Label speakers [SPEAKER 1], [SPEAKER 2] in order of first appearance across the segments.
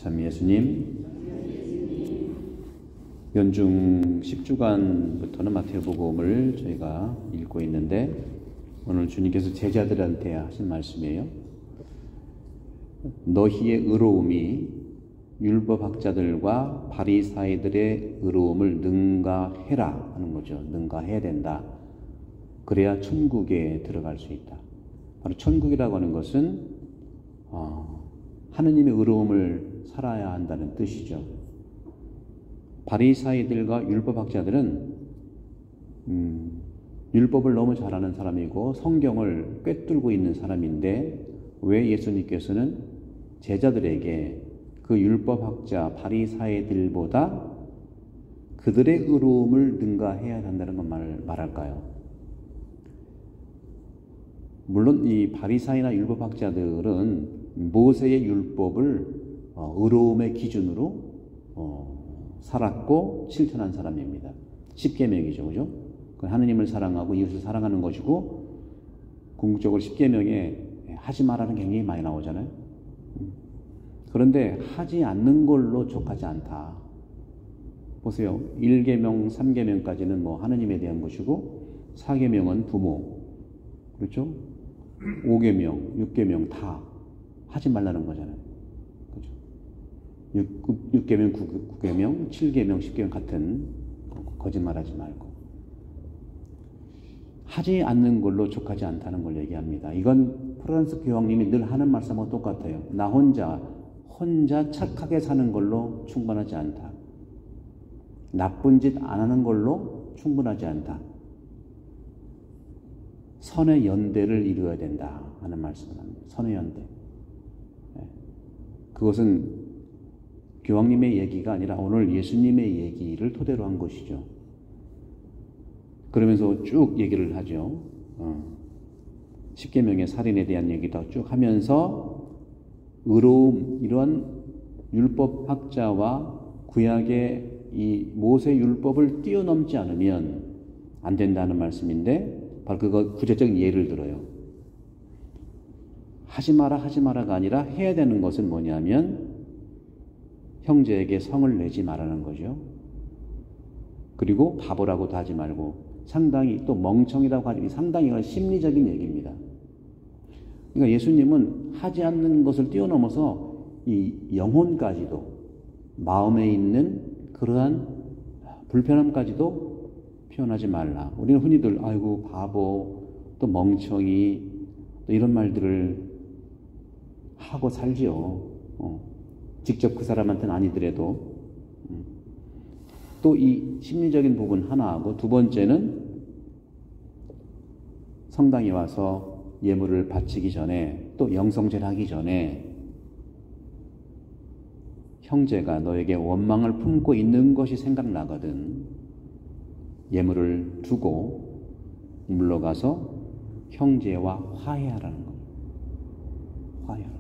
[SPEAKER 1] 참 예수님, 연중 10주간부터는 마태복음을 저희가 읽고 있는데 오늘 주님께서 제자들한테 하신 말씀이에요. 너희의 의로움이 율법학자들과 바리사이들의 의로움을 능가해라 하는 거죠. 능가해야 된다. 그래야 천국에 들어갈 수 있다. 바로 천국이라고 하는 것은 하느님의 의로움을 살아야 한다는 뜻이죠. 바리사이들과 율법학자들은 율법을 너무 잘하는 사람이고 성경을 꿰뚫고 있는 사람인데 왜 예수님께서는 제자들에게 그 율법학자 바리사이들보다 그들의 의로움을 능가해야 한다는 건 말할까요? 물론 이 바리사이나 율법학자들은 모세의 율법을 의로움의 기준으로 살았고 실천한 사람입니다. 십계명이죠, 그죠? 하느님을 사랑하고 이웃을 사랑하는 것이고 궁극적으로 십계명에 하지 말라는 게 굉장히 많이 나오잖아요. 그런데 하지 않는 걸로 족하지 않다. 보세요. 1계명, 3계명까지는 뭐 하느님에 대한 것이고 4계명은 부모, 그렇죠? 5계명, 6계명 다 하지 말라는 거잖아요. 그렇죠? 6계명, 9계명, 7계명, 10계명 같은 거짓말하지 말고 하지 않는 걸로 족하지 않다는 걸 얘기합니다. 이건 프란스 교황님이 늘 하는 말씀하고 똑같아요. 나 혼자 착하게 사는 걸로 충분하지 않다. 나쁜 짓 안 하는 걸로 충분하지 않다. 선의 연대를 이루어야 된다 하는 말씀을 합니다. 선의 연대. 그것은 교황님의 얘기가 아니라 오늘 예수님의 얘기를 토대로 한 것이죠. 그러면서 쭉 얘기를 하죠. 십계명의 살인에 대한 얘기도 쭉 하면서 의로움, 이러한 율법학자와 구약의 이 모세 율법을 뛰어넘지 않으면 안 된다는 말씀인데 바로 그거 구체적인 예를 들어요. 하지 마라가 아니라 해야 되는 것은 뭐냐면 형제에게 성을 내지 말라는 거죠. 그리고 바보라고도 하지 말고 상당히 또 멍청이라고 하지 상당히 심리적인 얘기입니다. 그러니까 예수님은 하지 않는 것을 뛰어넘어서 이 영혼까지도 마음에 있는 그러한 불편함까지도 표현하지 말라. 우리는 흔히들 아이고 바보 또 멍청이 또 이런 말들을 하고 살지요. 직접 그 사람한테는 아니더라도 또 이 심리적인 부분 하나하고 두 번째는 성당에 와서 예물을 바치기 전에 또 영성제를 하기 전에 형제가 너에게 원망을 품고 있는 것이 생각나거든 예물을 두고 물러가서 형제와 화해하라는 거예요. 화해하라.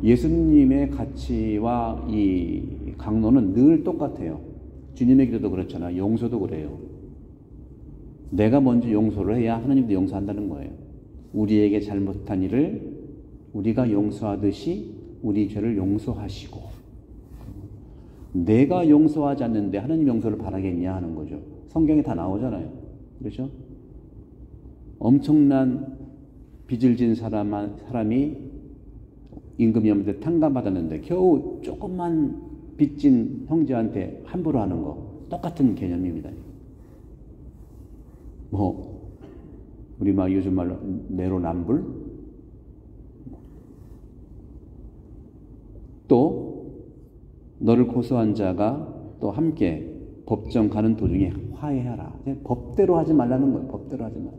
[SPEAKER 1] 예수님의 가치와 이 강론은 늘 똑같아요. 주님의 기도도 그렇잖아. 용서도 그래요. 내가 먼저 용서를 해야 하나님도 용서한다는 거예요. 우리에게 잘못한 일을 우리가 용서하듯이 우리 죄를 용서하시고 내가 용서하지 않는데 하나님 용서를 바라겠냐 하는 거죠. 성경에 다 나오잖아요. 그렇죠? 엄청난 빚을 진 사람이 임금이 없는데 탕감받았는데 겨우 조금만 빚진 형제한테 함부로 하는 거 똑같은 개념입니다. 뭐 우리 막 요즘 말로 내로남불 또 너를 고소한 자가 또 함께 법정 가는 도중에 화해하라. 법대로 하지 말라는 거예요. 법대로 하지 말라.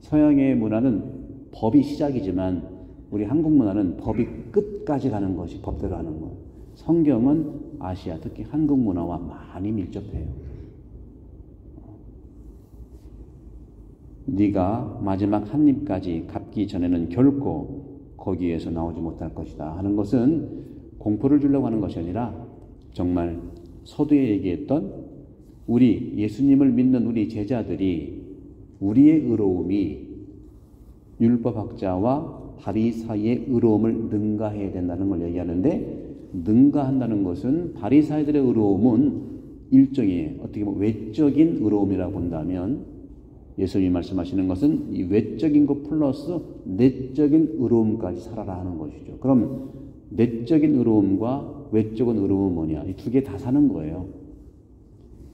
[SPEAKER 1] 서양의 문화는 법이 시작이지만 우리 한국 문화는 법이 끝까지 가는 것이 법대로 하는 거예요. 성경은 아시아, 특히 한국 문화와 많이 밀접해요. 네가 마지막 한 입까지 갚기 전에는 결코 거기에서 나오지 못할 것이다 하는 것은 공포를 주려고 하는 것이 아니라 정말 서두에 얘기했던 우리 예수님을 믿는 우리 제자들이 우리의 의로움이 율법학자와 바리사이의 의로움을 능가해야 된다는 걸 얘기하는데 능가한다는 것은 바리사이들의 의로움은 일종의 어떻게 보면 외적인 의로움이라고 본다면 예수님이 말씀하시는 것은 이 외적인 것 플러스 내적인 의로움까지 살아라 하는 것이죠. 그럼 내적인 의로움과 외적인 의로움은 뭐냐? 이 두 개 다 사는 거예요.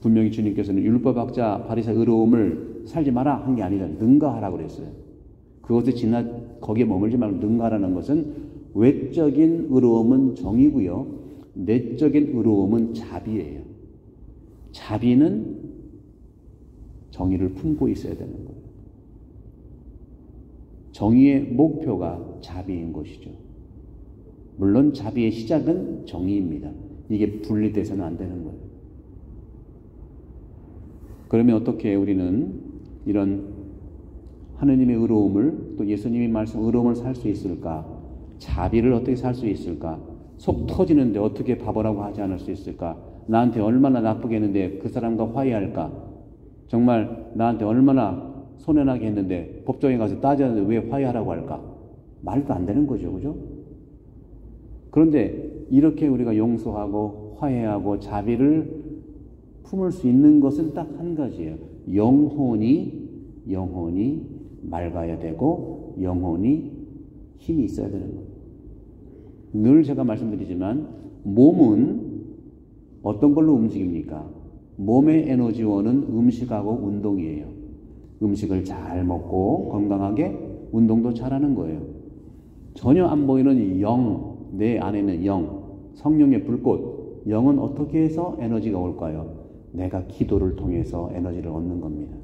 [SPEAKER 1] 분명히 주님께서는 율법학자 바리새의 의로움을 살지 마라 한 게 아니라 능가하라고 그랬어요. 그것에 거기에 머물지 말고 능가하라는 것은 외적인 의로움은 정의고요. 내적인 의로움은 자비예요. 자비는 정의를 품고 있어야 되는 거예요. 정의의 목표가 자비인 것이죠. 물론 자비의 시작은 정의입니다. 이게 분리돼서는 안 되는 거예요. 그러면 어떻게 우리는 이런 하느님의 의로움을 또 예수님이 말씀 의로움을 살 수 있을까? 자비를 어떻게 살 수 있을까? 속 터지는데 어떻게 바보라고 하지 않을 수 있을까? 나한테 얼마나 나쁘게 했는데 그 사람과 화해할까? 정말 나한테 얼마나 손해나게 했는데 법정에 가서 따졌는데 왜 화해하라고 할까? 말도 안 되는 거죠. 그죠? 그런데 이렇게 우리가 용서하고 화해하고 자비를 품을 수 있는 것은 딱 한 가지예요. 영혼이 맑아야 되고 영혼이 힘이 있어야 되는 거예요. 늘 제가 말씀드리지만 몸은 어떤 걸로 움직입니까? 몸의 에너지원은 음식하고 운동이에요. 음식을 잘 먹고 건강하게 운동도 잘하는 거예요. 전혀 안 보이는 영, 내 안에는 영, 성령의 불꽃, 영은 어떻게 해서 에너지가 올까요? 내가 기도를 통해서 에너지를 얻는 겁니다.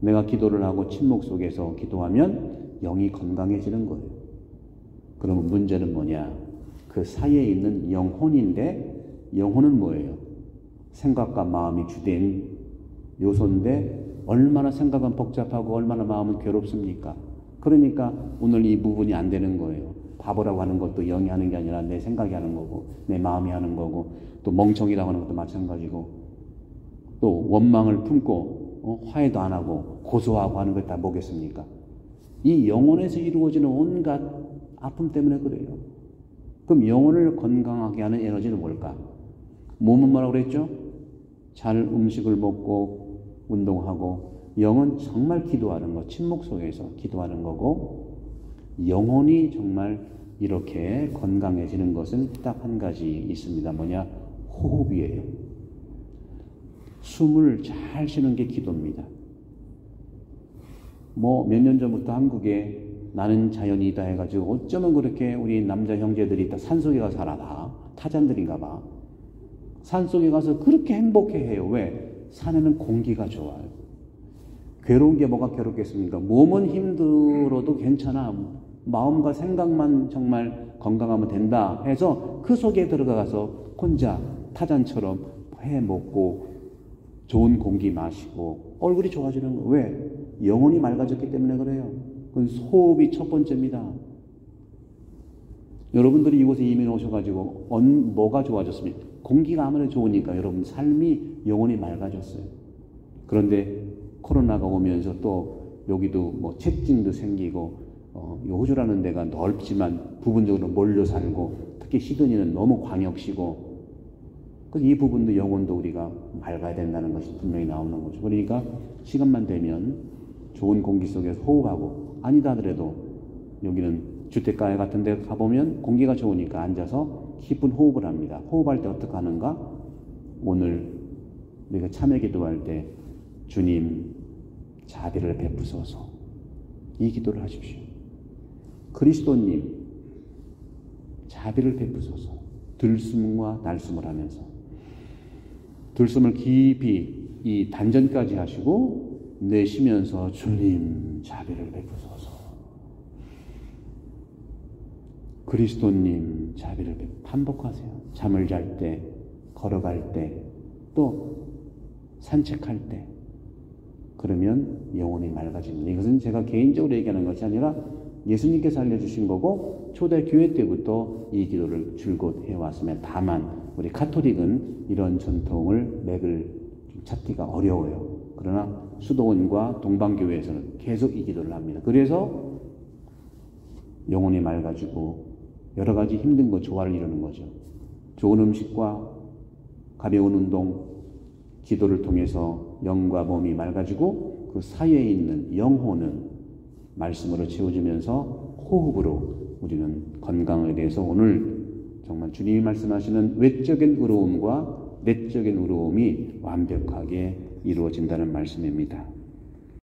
[SPEAKER 1] 내가 기도를 하고 침묵 속에서 기도하면 영이 건강해지는 거예요. 그러면 문제는 뭐냐? 그 사이에 있는 영혼인데 영혼은 뭐예요? 생각과 마음이 주된 요소인데 얼마나 생각은 복잡하고 얼마나 마음은 괴롭습니까? 그러니까 오늘 이 부분이 안 되는 거예요. 바보라고 하는 것도 영이 하는 게 아니라 내 생각이 하는 거고 내 마음이 하는 거고 또 멍청이라고 하는 것도 마찬가지고 또 원망을 품고 화해도 안 하고 고소하고 하는 것 다 뭐겠습니까? 이 영혼에서 이루어지는 온갖 아픔 때문에 그래요. 그럼 영혼을 건강하게 하는 에너지는 뭘까? 몸은 뭐라고 그랬죠? 잘 음식을 먹고 운동하고 영은 정말 기도하는 거, 침묵 속에서 기도하는 거고 영혼이 정말 이렇게 건강해지는 것은 딱 한 가지 있습니다. 뭐냐? 호흡이에요. 숨을 잘 쉬는 게 기도입니다. 뭐 몇 년 전부터 한국에 나는 자연이다 해가지고 어쩌면 그렇게 우리 남자 형제들이 다 산속에 가서 살아라. 타잔들인가 봐. 산속에 가서 그렇게 행복해해요. 왜? 산에는 공기가 좋아요. 괴로운 게 뭐가 괴롭겠습니까? 몸은 힘들어도 괜찮아. 마음과 생각만 정말 건강하면 된다 해서 그 속에 들어가서 혼자 타잔처럼 회 먹고 좋은 공기 마시고 얼굴이 좋아지는 거. 왜? 영혼이 맑아졌기 때문에 그래요. 그건 호흡이 첫 번째입니다. 여러분들이 이곳에 이민 오셔가지고 뭐가 좋아졌습니까? 공기가 아무리 좋으니까 여러분 삶이 영혼이 맑아졌어요. 그런데 코로나가 오면서 또 여기도 뭐 채증도 생기고 호주라는 데가 넓지만 부분적으로 몰려 살고 특히 시드니는 너무 광역시고 그래서 이 부분도 영혼도 우리가 맑아야 된다는 것이 분명히 나오는 거죠. 그러니까 시간만 되면 좋은 공기 속에서 호흡하고 아니다 하더라도 여기는 주택가 같은 데 가보면 공기가 좋으니까 앉아서 깊은 호흡을 합니다. 호흡할 때 어떻게 하는가? 오늘 우리가 참회 기도할 때 주님 자비를 베푸소서 이 기도를 하십시오. 그리스도님 자비를 베푸소서 들숨과 날숨을 하면서 들숨을 깊이 이 단전까지 하시고 내쉬면서 주님 자비를 베푸소서 그리스도님 자비를 반복하세요. 잠을 잘 때, 걸어갈 때, 또 산책할 때 그러면 영혼이 맑아집니다. 이것은 제가 개인적으로 얘기하는 것이 아니라 예수님께서 알려주신 거고 초대 교회 때부터 이 기도를 줄곧 해왔으면 다만 우리 가톨릭은 이런 전통을 맥을 찾기가 어려워요. 그러나 수도원과 동방교회에서는 계속 이 기도를 합니다. 그래서 영혼이 맑아지고 여러 가지 힘든 거 조화를 이루는 거죠. 좋은 음식과 가벼운 운동, 기도를 통해서 영과 몸이 맑아지고 그 사이에 있는 영혼은 말씀으로 채워지면서 호흡으로 우리는 건강에 대해서 오늘 정말 주님이 말씀하시는 외적인 의로움과 내적인 의로움이 완벽하게 이루어진다는 말씀입니다.